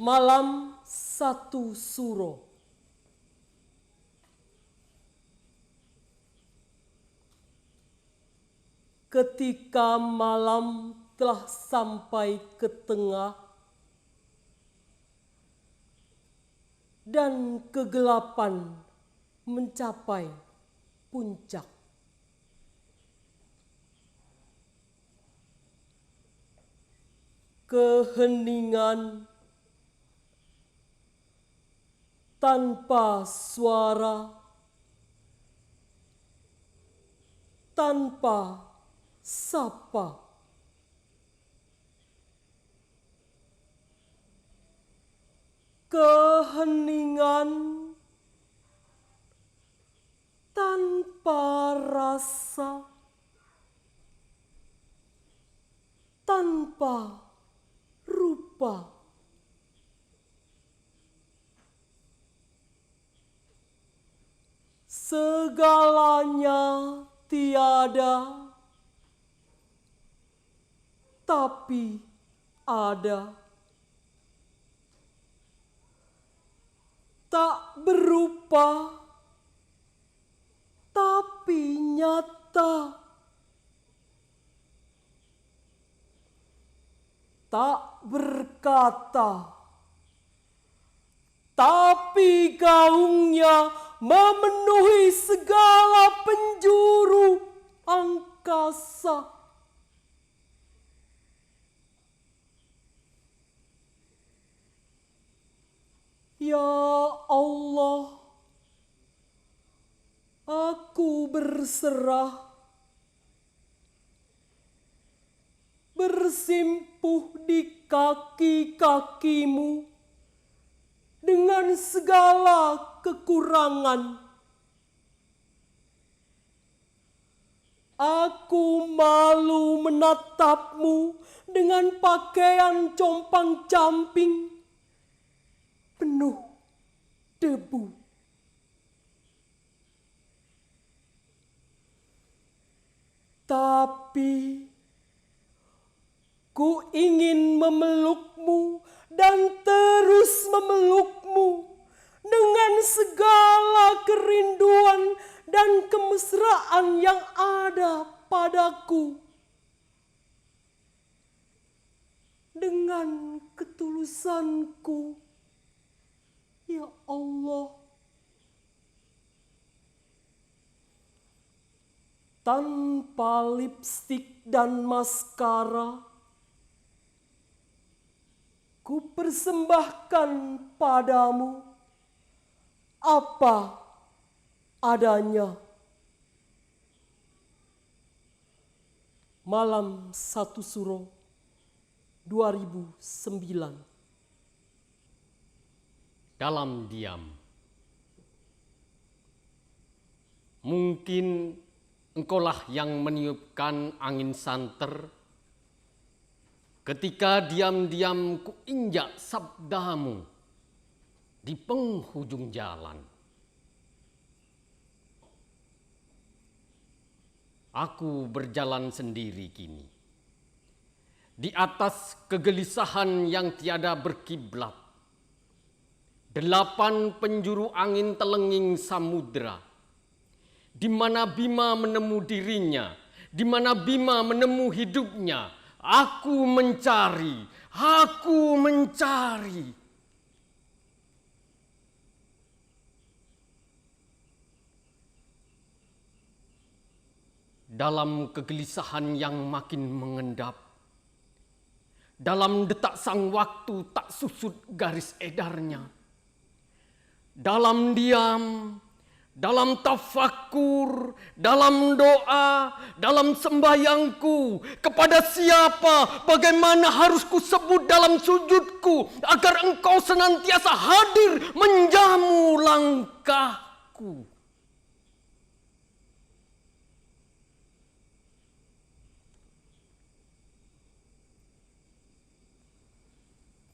Malam satu suro. Ketika malam telah sampai ke tengah dan kegelapan mencapai puncak, keheningan tanpa suara, tanpa sapa. Keheningan tanpa rasa, tanpa rupa. Segalanya tiada, tapi ada. Tak berupa, tapi nyata. Tak berkata, tapi gaungnya memenuhi segala penjuru angkasa. Ya Allah, aku berserah, bersimpuh di kaki-kakimu dengan segala kekurangan. Aku malu menatapmu dengan pakaian compang-camping penuh debu. Tapi ku ingin memelukmu dan terus memelukmu dengan segala kerinduan dan kemesraan yang ada padaku. Dengan ketulusanku, ya Allah, tanpa lipstik dan maskara, ku persembahkan padamu apa adanya. Malam satu suro 2009. Dalam diam. Mungkin engkaulah yang meniupkan angin santer ketika diam-diam ku injak sabdamu di penghujung jalan. Aku berjalan sendiri kini di atas kegelisahan yang tiada berkiblat. 8 penjuru angin telenging samudra, di mana Bima menemu dirinya, di mana Bima menemu hidupnya. Aku mencari, aku mencari. Dalam kegelisahan yang makin mengendap, dalam detak sang waktu tak susut garis edarnya. Dalam diam, dalam tafakur, dalam doa, dalam sembahyangku, kepada siapa, bagaimana harus ku sebut dalam sujudku agar engkau senantiasa hadir menjamu langkahku.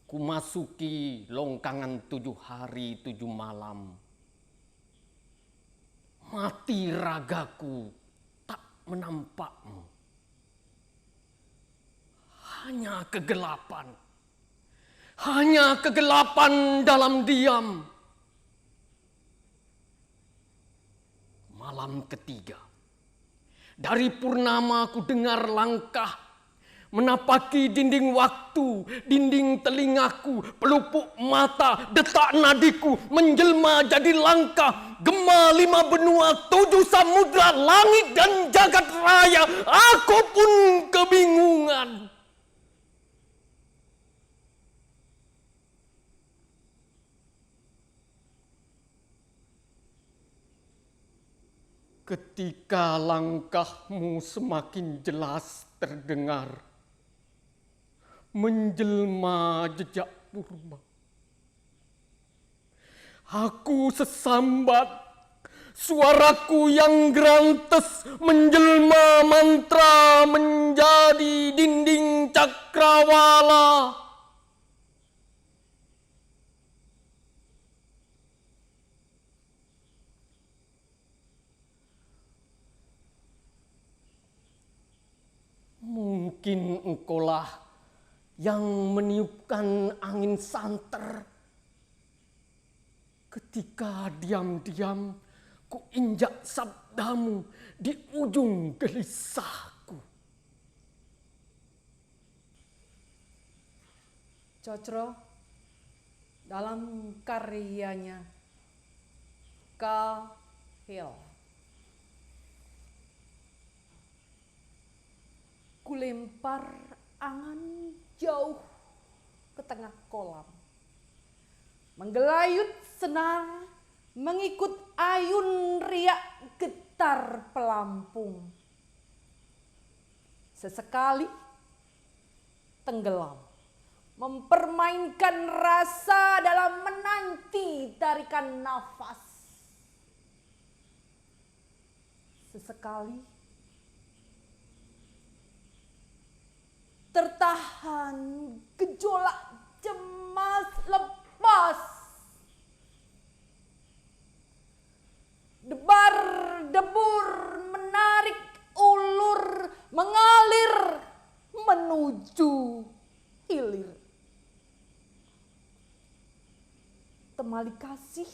Ku masuki longkangan 7 hari 7 malam. Mati ragaku tak menampakmu. Hanya kegelapan. hanya kegelapan dalam diam. Malam ketiga, dari purnama ku dengar langkah menapaki dinding waktu, dinding telingaku, pelupuk mata, detak nadiku menjelma jadi langkah, gema 5 benua, 7 samudra, langit dan jagat raya. Aku pun kebingungan. Ketika langkahmu semakin jelas terdengar, menjelma jejak purba. Aku sesambat, suaraku yang gerantes menjelma mantra menjadi dinding cakrawala. Mungkin engkaulah yang meniupkan angin santer. Ketika diam-diam ku injak sabdamu di ujung gelisahku. Cocro dalam karyanya Cahill, kulempar angan jauh ke tengah kolam, menggelayut senar mengikut ayun riak getar pelampung. Sesekali tenggelam, mempermainkan rasa dalam menanti tarikan nafas. Sesekali tertahan gejolak cemas lepas. Debar-debur menarik ulur mengalir menuju hilir. Temali kasih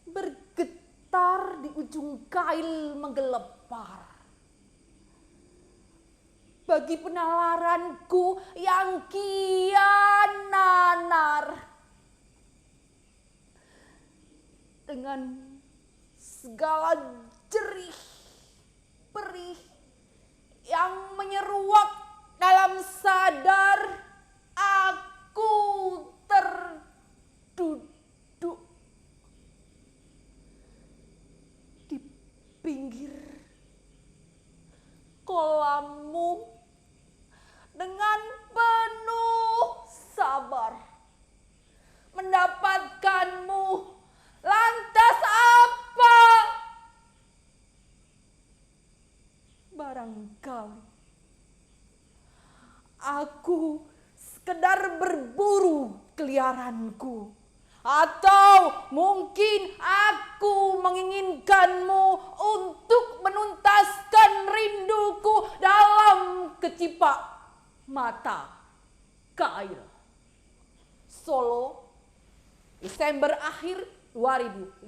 bergetar di ujung kail menggelepar. Bagi penalaranku yang kian nanar, dengan segala jerih perih yang menyeruak dalam sadar, aku terduduk di pinggir kolammu dengan penuh sabar. Mendapatkanmu lantas apa? Barangkali aku sekedar berburu keliaranku, atau mungkin aku menginginkanmu untuk menuntaskan rinduku dalam kecipak mata. Cahill, Solo, Desember akhir 2015.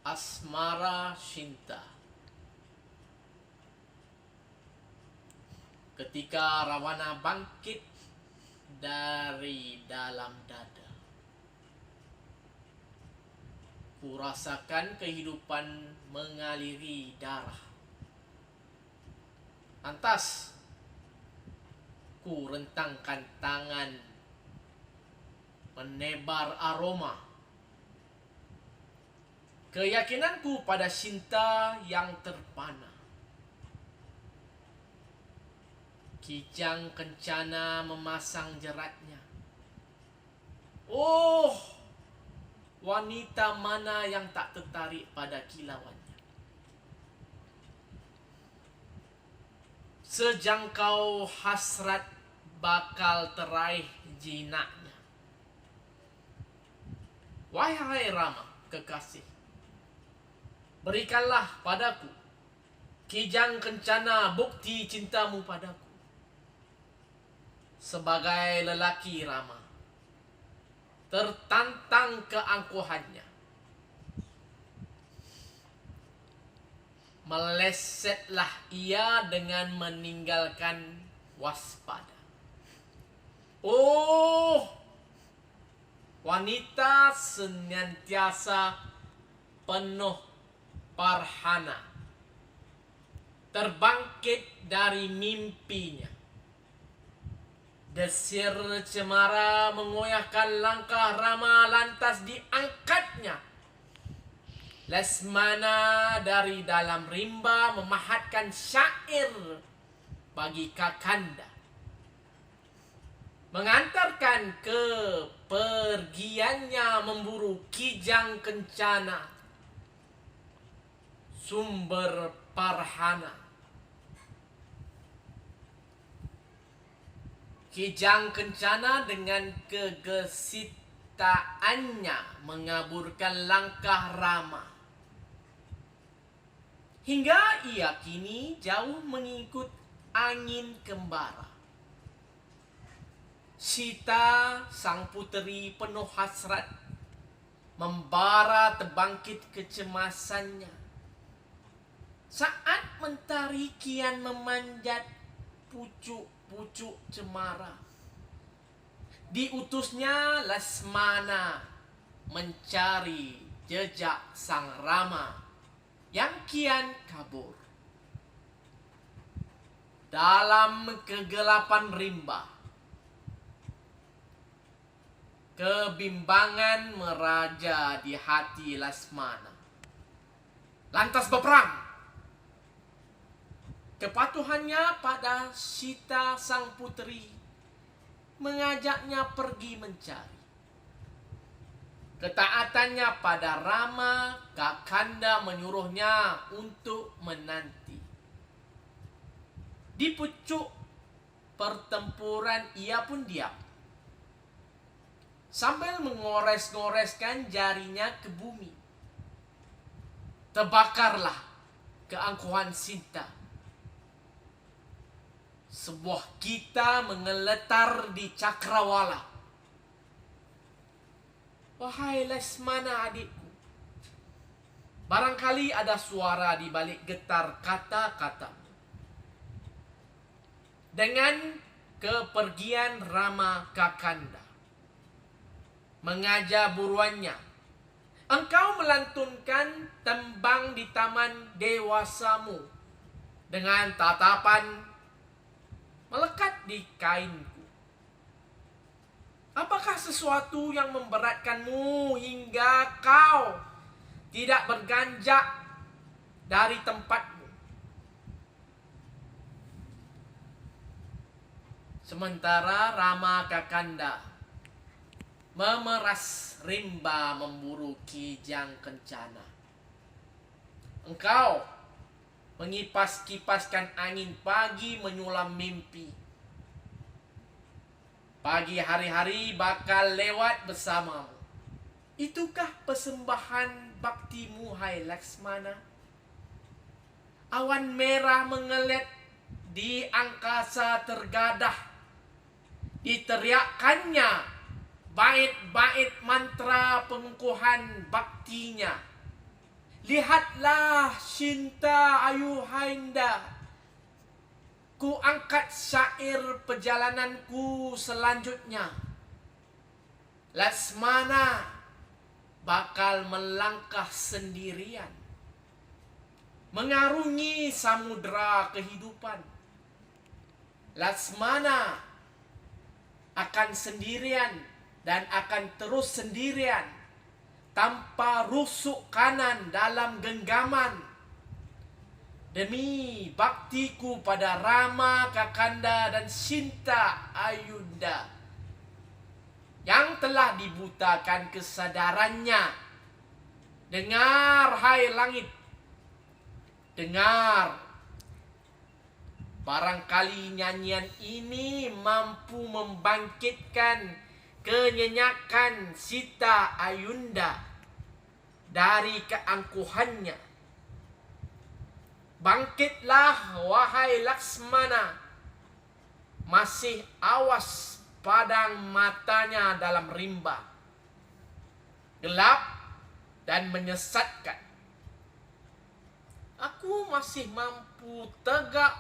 Asmara Cinta. Ketika Rawana bangkit dari dalam dada, kurasakan kehidupan mengaliri darah. Lantas ku rentangkan tangan menebar aroma. Keyakinanku pada cinta yang terpana. Kijang kencana memasang jeratnya. Oh, wanita mana yang tak tertarik pada kilauannya? Sejangkau hasrat bakal teraih jinaknya. Wahai Rama, kekasih, berikanlah padaku kijang kencana bukti cintamu padaku. sebagai lelaki Rama tertantang keangkuhannya. Melesetlah ia dengan meninggalkan waspada. Oh, wanita senantiasa penuh parhana, terbangkit dari mimpinya. Desir cemara mengoyahkan langkah Rama, lantas diangkatnya Lesmana dari dalam rimba memahatkan syair bagi Kakanda, mengantarkan ke pergiannya memburu Kijang Kencana, sumber parhana. Kijang Kencana dengan kegesitaannya mengaburkan langkah Rama, hingga ia kini jauh mengikut angin kembara. Sita, sang puteri penuh hasrat, membara terbangkit kecemasannya. Saat mentari kian memanjat pucuk-pucuk cemara, diutusnya Lesmana mencari jejak sang Rama yang kian kabur. Dalam kegelapan rimba, kebimbangan meraja di hati Lesmana. Lantas berperang. Kepatuhannya pada Sita sang puteri mengajaknya pergi mencari. Ketaatannya pada Rama, Kakanda menyuruhnya untuk menanti. Di pucuk pertempuran ia pun diam, sambil mengores-ngoreskan jarinya ke bumi. Terbakarlah keangkuhan Sinta. Sebuah gita mengeletar di cakrawala. Wahai Lesmana adikku, barangkali ada suara di balik getar kata-kata. Dengan kepergian Rama Kakanda, mengajar buruannya, engkau melantunkan tembang di taman dewasamu dengan tatapan melekat di kainku. Apakah sesuatu yang memberatkanmu hingga kau tidak berganjak dari tempatmu? Sementara Rama Kakanda memeras rimba memburu Kijang Kencana, engkau mengipas-kipaskan angin pagi menyulam mimpi. Pagi hari-hari bakal lewat bersamamu. Itukah persembahan baktimu, hai Laksmana? Awan merah mengelet di angkasa tergadah. Diteriakkannya bait-bait mantra pengukuhan baktinya. Lihatlah Sinta Ayuhanda, ku angkat syair perjalananku selanjutnya. Lesmana bakal melangkah sendirian, mengarungi samudera kehidupan. Lesmana akan sendirian dan akan terus sendirian, tanpa rusuk kanan dalam genggaman. Demi baktiku pada Rama, Kakanda dan Sinta Ayunda yang telah dibutakan kesadarannya. Dengar, hai langit, dengar. Barangkali nyanyian ini mampu membangkitkan kenyenyakan Sita Ayunda dari keangkuhannya. Bangkitlah, wahai Laksmana, masih awas padang matanya dalam rimba, gelap dan menyesatkan. Aku masih mampu tegak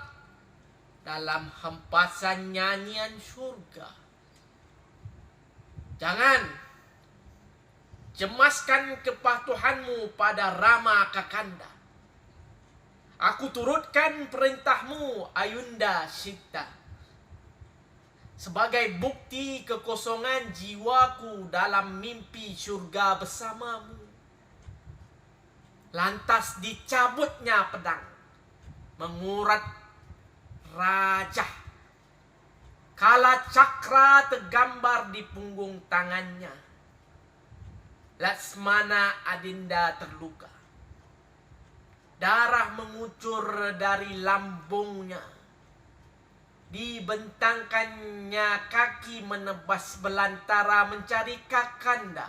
dalam hempasan nyanyian surga. Jangan cemaskan kepatuhanmu pada Rama Kakanda. Aku turutkan perintahmu, Ayunda Sita, sebagai bukti kekosongan jiwaku dalam mimpi surga bersamamu. Lantas dicabutnya pedang, mengurat rajah. Kala cakra tergambar di punggung tangannya. Laksmana Adinda terluka. Darah mengucur dari lambungnya. Dibentangkannya kaki menebas belantara mencari Kakanda.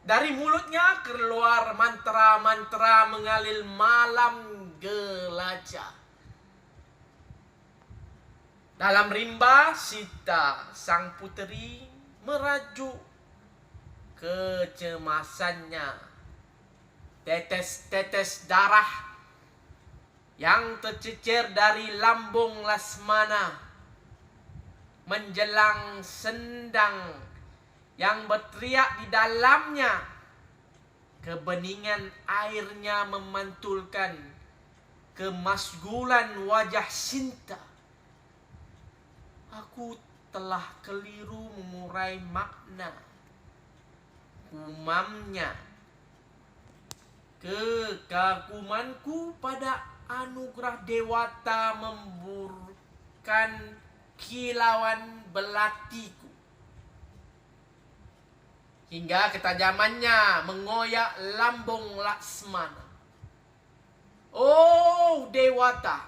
Dari mulutnya keluar mantra-mantra mengalir malam gelajah. Dalam rimba, Sita sang puteri merajuk kecemasannya. Tetes-tetes darah yang tercecer dari lambung Laksmana menjelang sendang yang berteriak di dalamnya. Kebeningan airnya memantulkan kemasgulan wajah Sinta. Aku telah keliru mengurai makna umamnya. Kekagumanku pada anugerah dewata memburkan kilauan belatiku. Hingga ketajamannya mengoyak lambung Laksmana. Oh Dewata,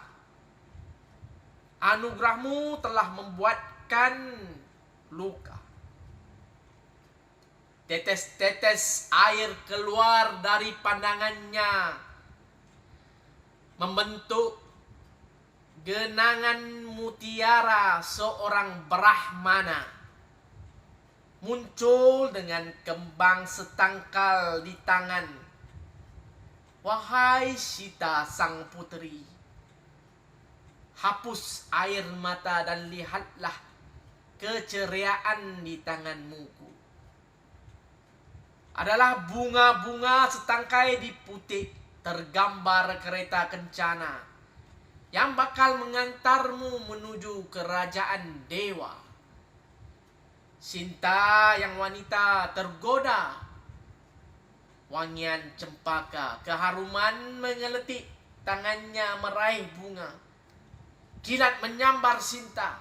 anugerahmu telah membuatkan luka. Tetes-tetes air keluar dari pandangannya, membentuk genangan mutiara seorang Brahmana. Muncul dengan kembang setangkal di tangan. Wahai Sita sang puteri, hapus air mata dan lihatlah keceriaan di tanganmu. Adalah bunga-bunga setangkai di putih tergambar kereta kencana yang bakal mengantarmu menuju kerajaan dewa. Sinta yang wanita tergoda, wangian cempaka, keharuman mengeletik tangannya meraih bunga. Kilat menyambar Sinta.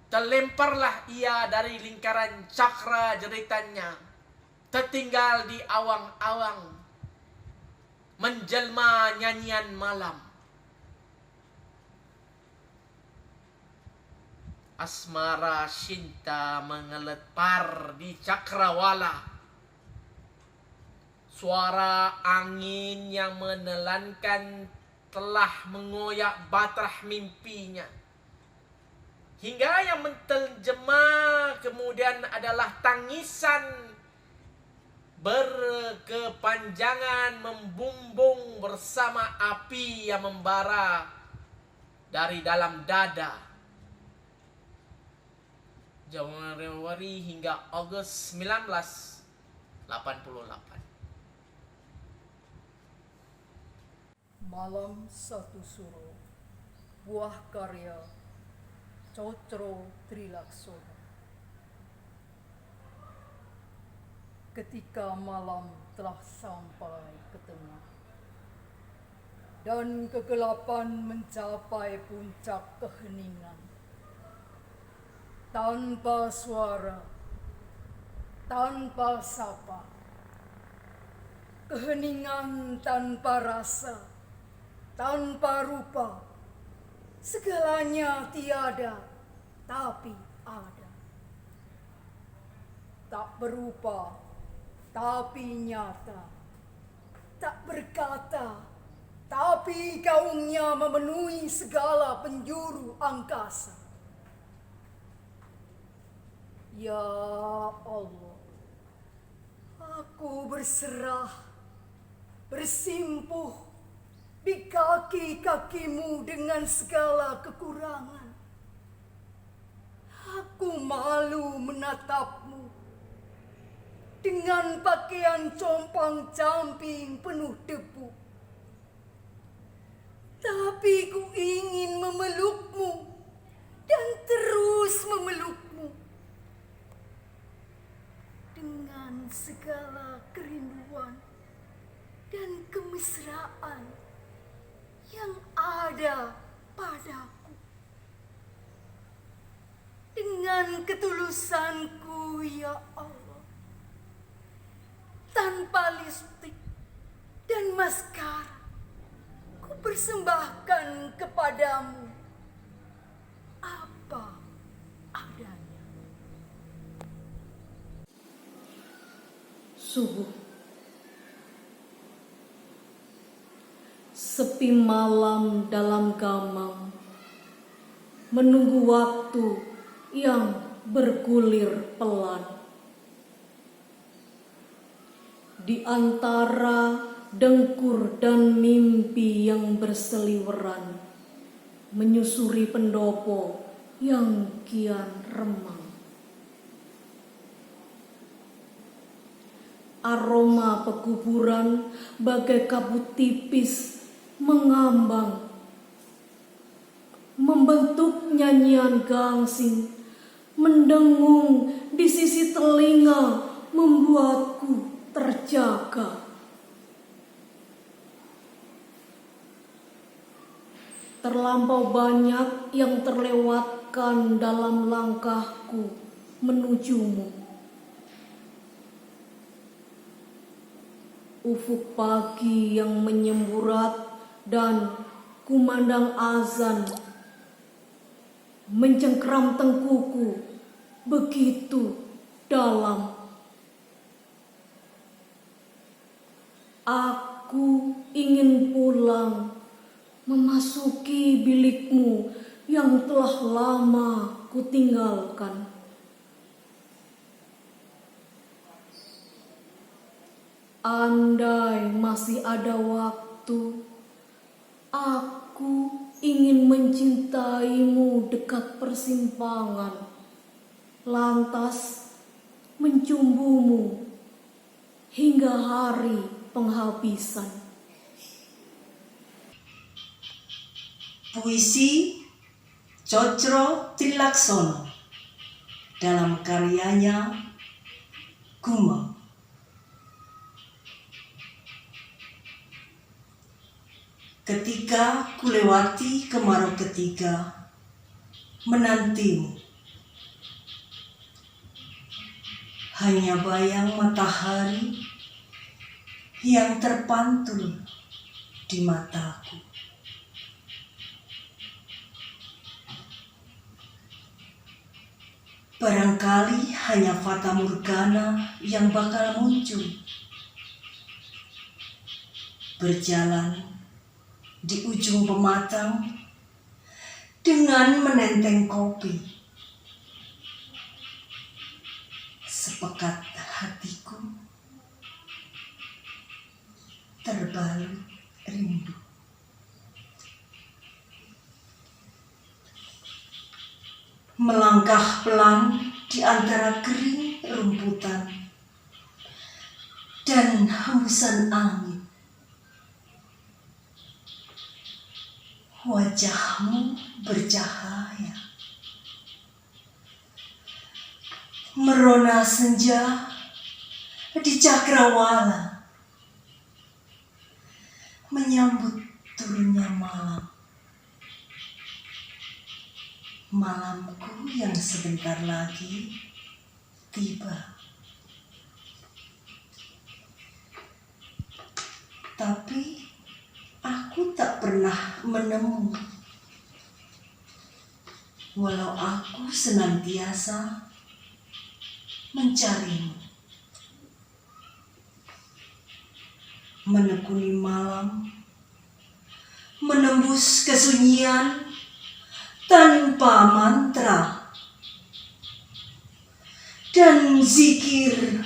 Terlemparlah ia dari lingkaran cakra jeritannya. Tertinggal di awang-awang, menjelma nyanyian malam. Asmara Sinta mengelepar di cakrawala. Suara angin yang menelankan telah mengoyak batrah mimpinya. Hingga yang menterjemah kemudian adalah tangisan berkepanjangan membumbung bersama api yang membara dari dalam dada. Januari hingga Agustus 1988. Malam Satu Suro, buah karya Cotro Trilaksono. Ketika malam telah sampai ke tengah dan kegelapan mencapai puncak keheningan, tanpa suara, tanpa sapa, keheningan tanpa rasa, tanpa rupa, segalanya tiada tapi ada. Tak berupa tapi nyata, tak berkata tapi gaungnya memenuhi segala penjuru angkasa. Ya Allah, aku berserah, bersimpuh di kaki-kakimu dengan segala kekurangan. Aku malu menatapmu dengan pakaian compang-camping penuh debu. Tapi ku ingin memelukmu dan terus memelukmu dengan segala kerinduan dan kemesraan yang ada padaku. Dengan ketulusanku, ya Allah, tanpa lipstik dan maskara, ku persembahkan kepadamu apa adanya. Subuh. Sepi malam dalam gamang, menunggu waktu yang bergulir pelan. Di antara dengkur dan mimpi yang berseliweran, menyusuri pendopo yang kian remang. Aroma pekuburan bagai kabut tipis mengambang, membentuk nyanyian gangsing, mendengung di sisi telinga, membuatku terjaga. Terlampau banyak yang terlewatkan dalam langkahku menujumu. Ufuk pagi yang menyemburat dan kumandang azan mencengkeram tengkuku begitu dalam. Aku ingin pulang, memasuki bilikmu yang telah lama kutinggalkan. Andai masih ada waktu, aku ingin mencintaimu dekat persimpangan, lantas mencumbumu hingga hari penghabisan. Puisi Cocro Trilaksono dalam karyanya Guma. Ketika kulewati kemarau ketiga, menantimu, hanya bayang matahari yang terpantul di mataku. Barangkali hanya fata morgana yang bakal muncul, berjalan di ujung pematang dengan menenteng kopi. Sepekat hatiku terbalut rindu. Melangkah pelan di antara kering rumputan dan hembusan angin. Wajahmu bercahaya, merona senja di cakrawala, menyambut turunnya malam. Malamku yang sebentar lagi tiba. Tapi aku tak pernah menemu, walau aku senantiasa mencarimu. Menekuni malam menembus kesunyian tanpa mantra dan zikir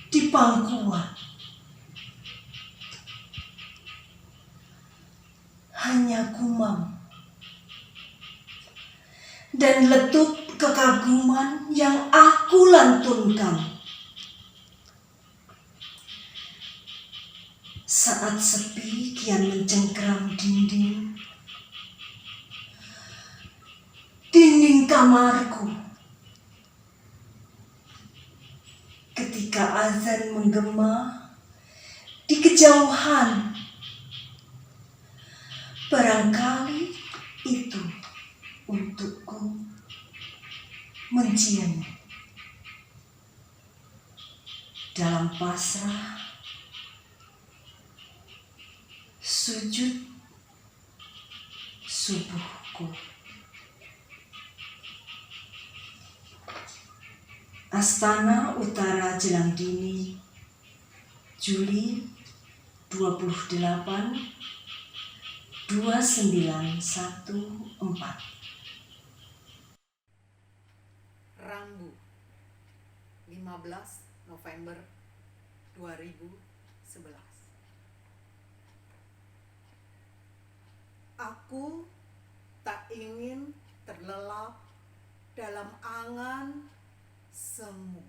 di pangkuan. Hanya gumam dan letup kekaguman yang aku lantunkan saat sepi kian mencengkram dinding kamarku. Ketika azan menggema di kejauhan, barangkali itu untukku mencium dalam pasrah sujud subuhku. Astana Utara Jelang Dini, Juli 28 2914. Rambu 15 November 2011. Aku tak ingin terlelap dalam angan semu.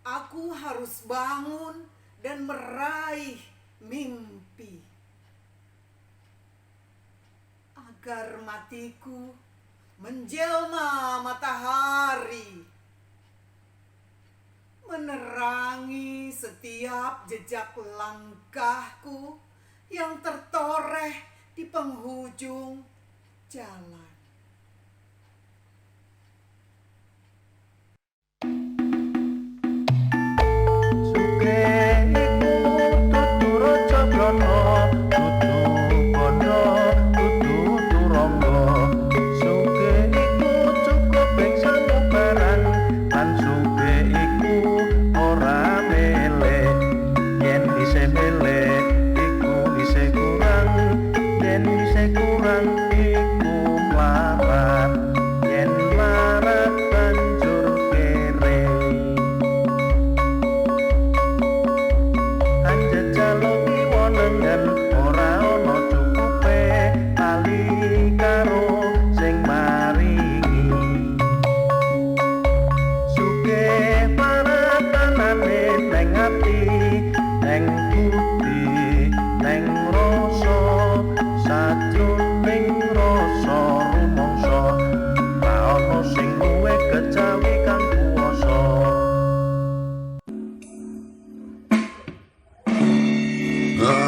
Aku harus bangun dan meraih mimpi agar matiku menjelma matahari, menerangi setiap jejak langkahku yang tertoreh di penghujung jalan.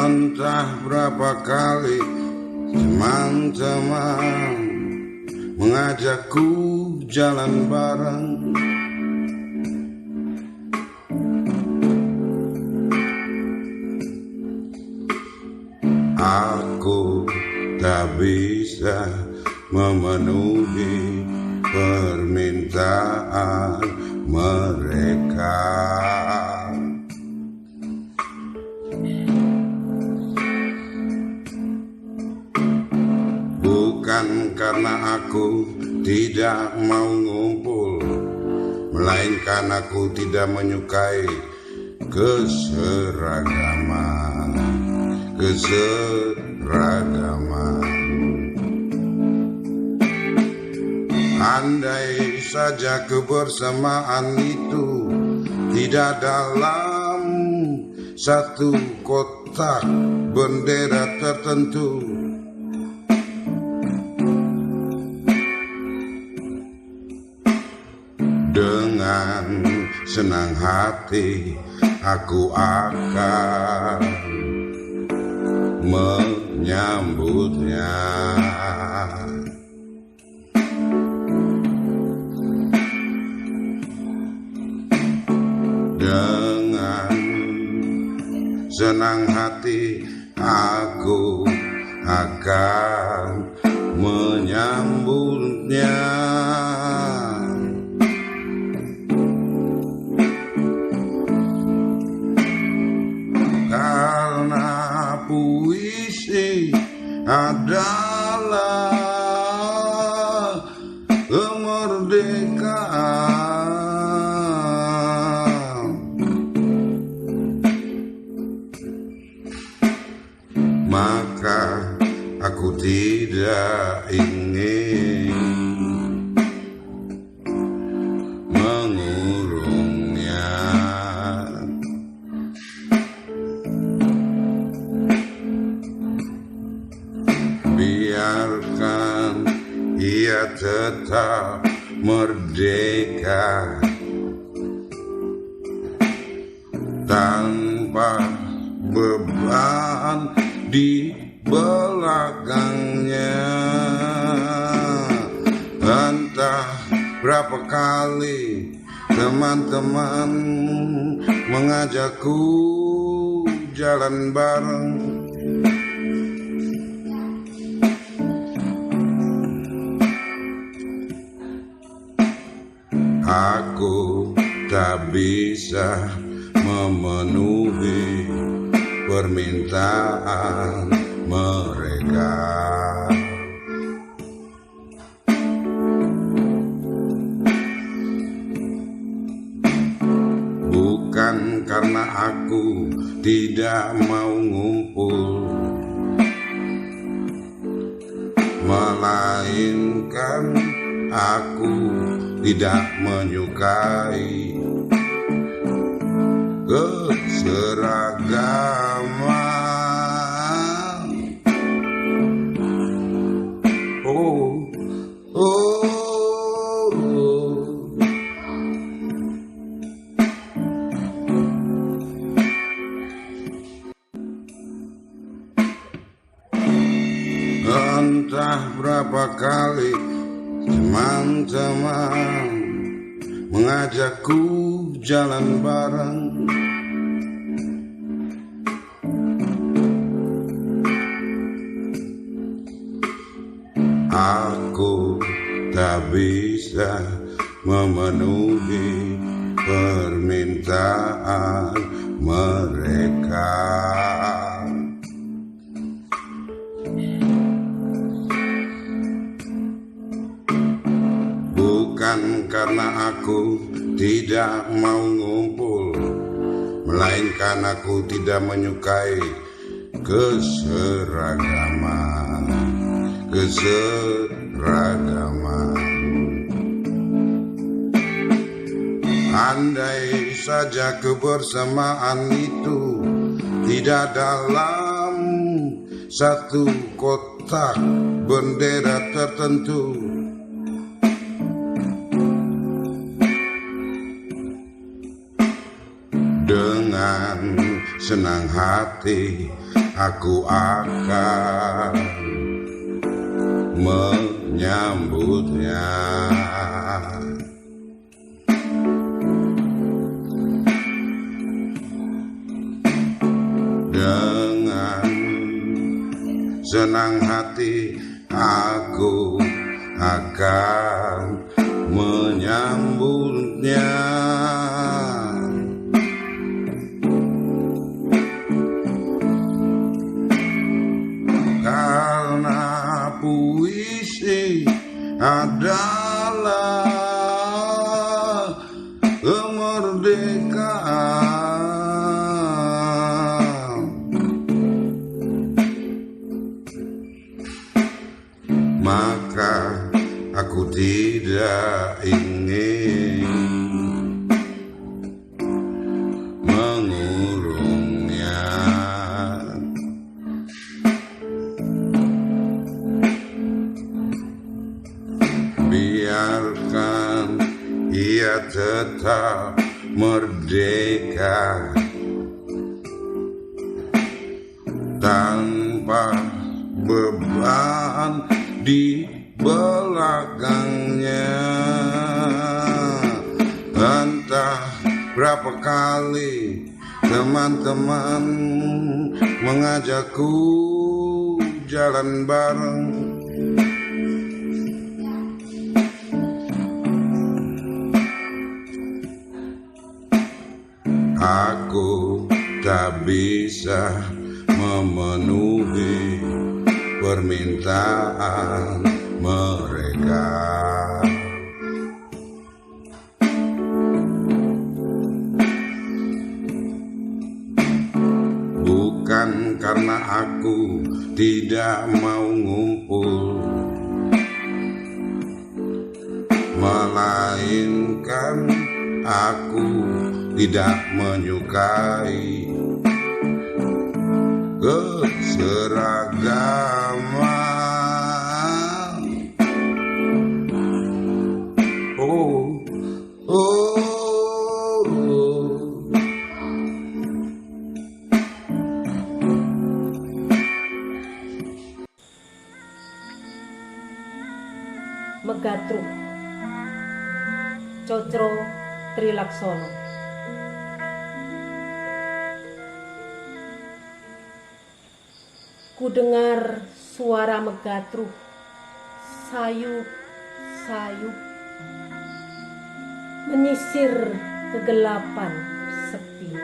Entah berapa kali teman-teman mengajakku jalan bareng, aku tak bisa memenuhi permintaan mereka. Bukan karena aku tidak mau ngumpul, melainkan aku tidak menyukai keseragaman. Andai saja kebersamaan itu tidak dalam satu kotak bendera tertentu, dengan senang hati aku akan menyambutnya. Dengan senang hati aku akan menyambutnya. adalah kemerdekaan. Maka aku tidak ingin mengurungnya. Biarkan ia tetap merdeka tanpa beban di belakangnya. Entah berapa kali teman-teman mengajakku jalan bareng, aku tak bisa memenuhi permintaan mereka. Bukan karena aku tidak mau ngumpul, melainkan aku tidak menyukai keseragaman. Oh, oh, oh. Entah berapa kali teman-teman mengajakku jalan bareng, aku tak bisa memenuhi permintaan mereka. Bukan karena aku tidak mau ngumpul, melainkan aku tidak menyukai keseragaman. Andai saja kebersamaan itu tidak dalam satu kotak bendera tertentu, dengan senang hati aku akan menyambutnya. Dengan senang hati aku akan menyambutnya. Karena puisi adalah kemerdekaan. Maka aku tidak ingin mengurungnya. Biarkan ia tetap merdeka tanpa beban di belakangnya. Entah berapa kali teman-teman mengajakku jalan bareng, aku tak bisa memenuhi permintaan mereka. Bukan karena aku tidak mau ngumpul, melainkan aku tidak menyukai keseragaman. Oh, oh, oh. Megatruk Cocro Trilaksono. Ku dengar suara megatruk sayup-sayup menyisir kegelapan sepi.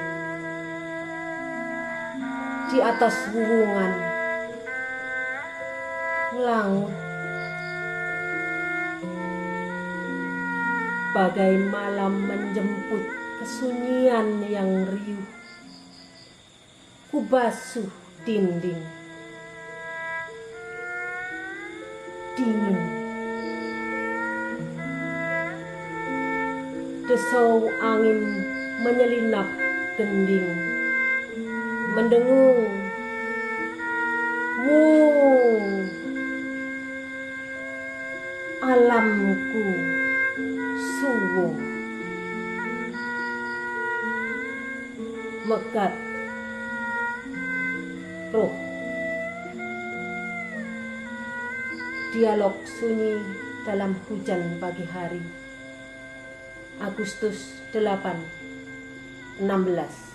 Di atas wuwungan laut bagai malam menjemput kesunyian yang riuh. Ku basuh dinding dingin, desau angin menyelinap gending, mendengung mung, alamku suwo, megat roh. Dialog sunyi dalam hujan pagi hari. Agustus 8, 16.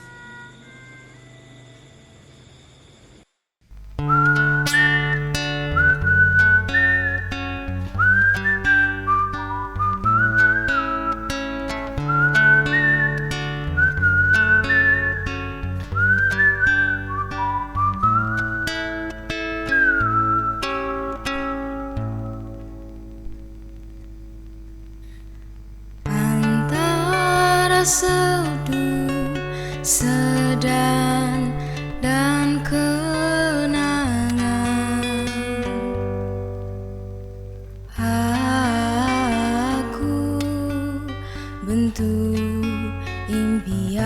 Seduh, sedan, dan kenangan. Aku bentuk impian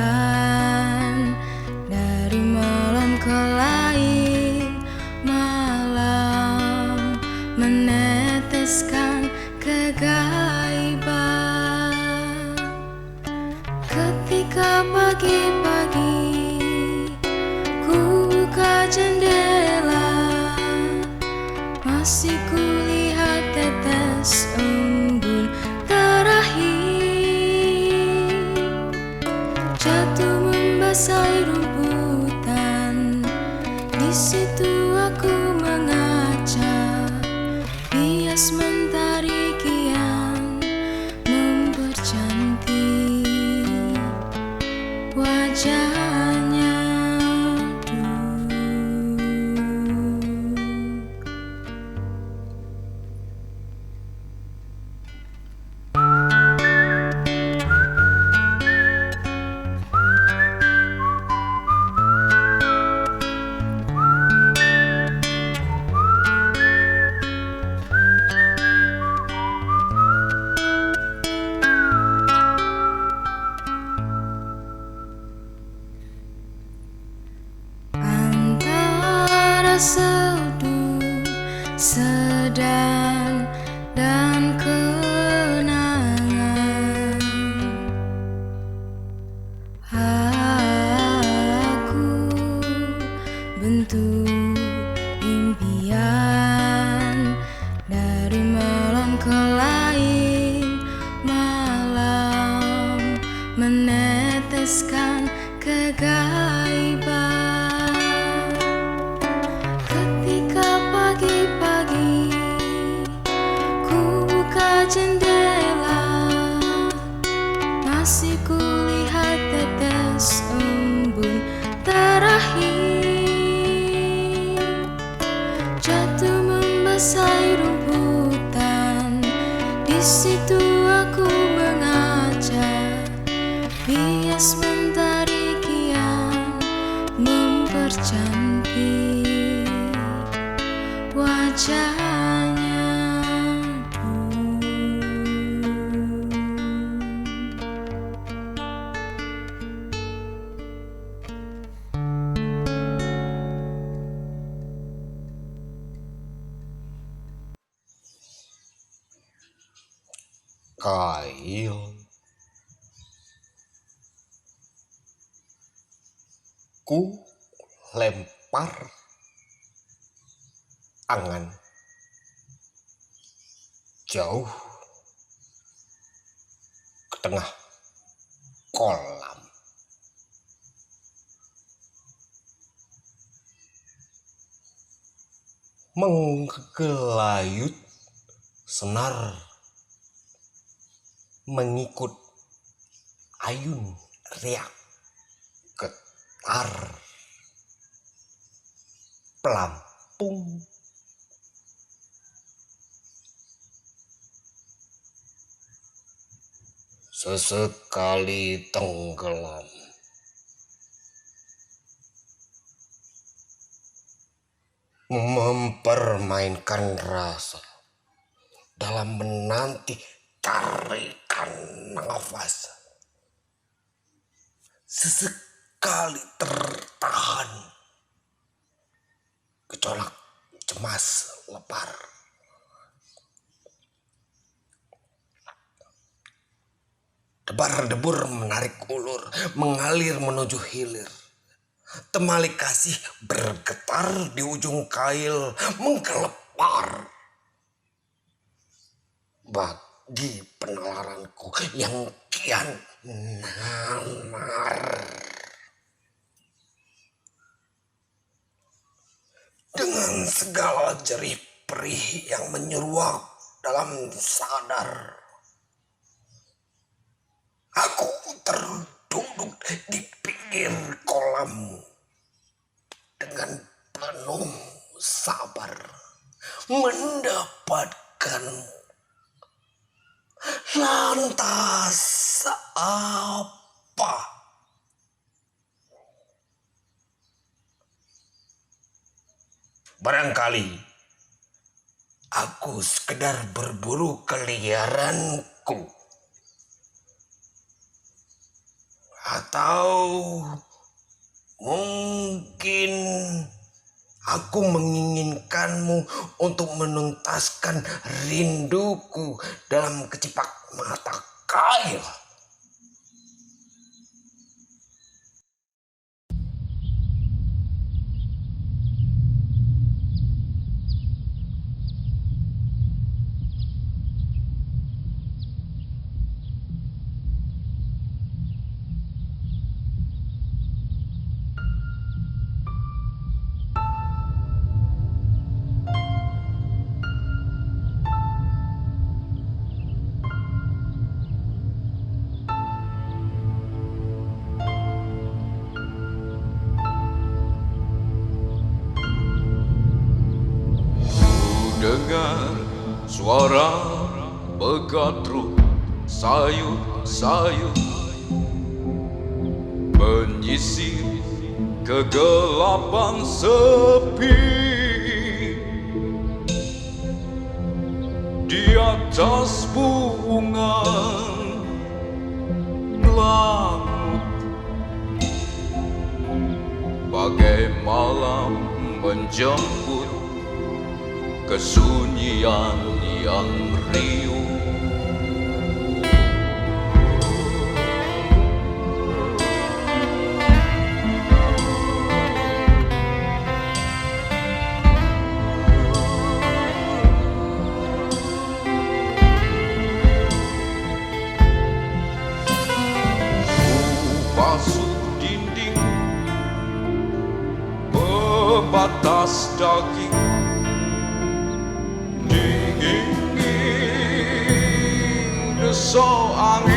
dari malam ke lain malam, meneteskan kegaiban. Ketika pagi-pagi ku buka jendela, masih kulihat tetes embun terakhir jatuh membasahi rumputan. Di situ aku mengaca bias mentari kian mempercantik wajahnya dulu. Seduh, sedan, dan kenangan. Aku bentuk impian dari malam ke lain malam, meneteskan kegaiban. Pagi-pagi ku buka jendela, masih kulihat tetes embun terakhir jatuh basah rumputan. Di situ aku mengaca, bias mentari kian mempercantik wajahnya. Kail ku lempar angan jauh ke tengah kolam. Menggelayut senar mengikut ayun riak getar pelampung. Sesekali tenggelam mempermainkan rasa dalam menanti tarikan nafas. Sesekali tertahan gejolak cemas lepar. Debar-debur menarik ulur, mengalir menuju hilir. Temali kasih bergetar di ujung kail, menggelepar. Bagi penalaranku yang kian namar. Dengan segala jerih perih yang menyeruak dalam sadar, aku terduduk di pinggir kolam dengan penuh sabar mendapatkanmu. Lantas apa? Barangkali aku sekedar berburu keliaranku, atau mungkin aku menginginkanmu untuk menuntaskan rinduku dalam kecipak mata kail. Dengar suara begadru sayup-sayup menyisir kegelapan sepi. Di atas bunga langit, bagai malam menjemput kesunyian yang riuh. Basuh dinding bebatas daging, desau angin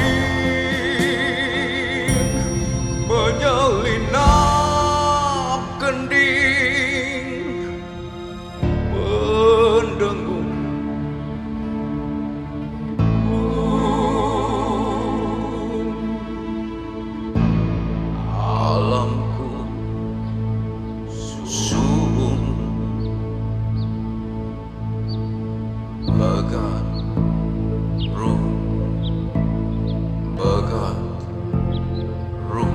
menyelinap kending, mendengar begat ruh, begat ruh,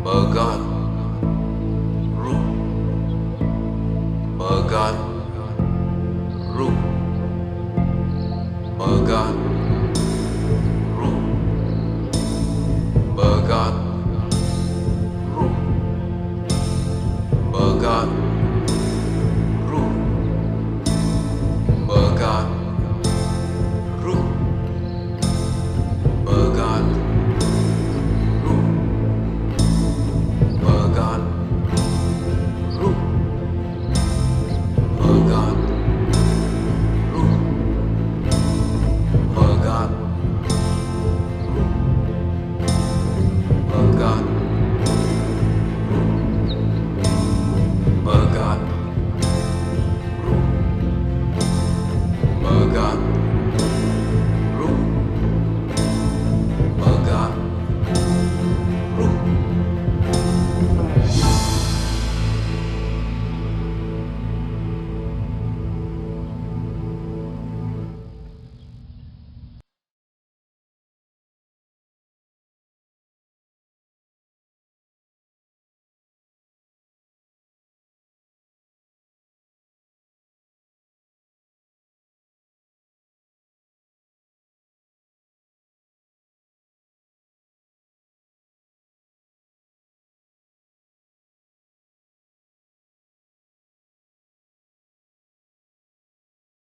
begat ruh, begat ruh, begat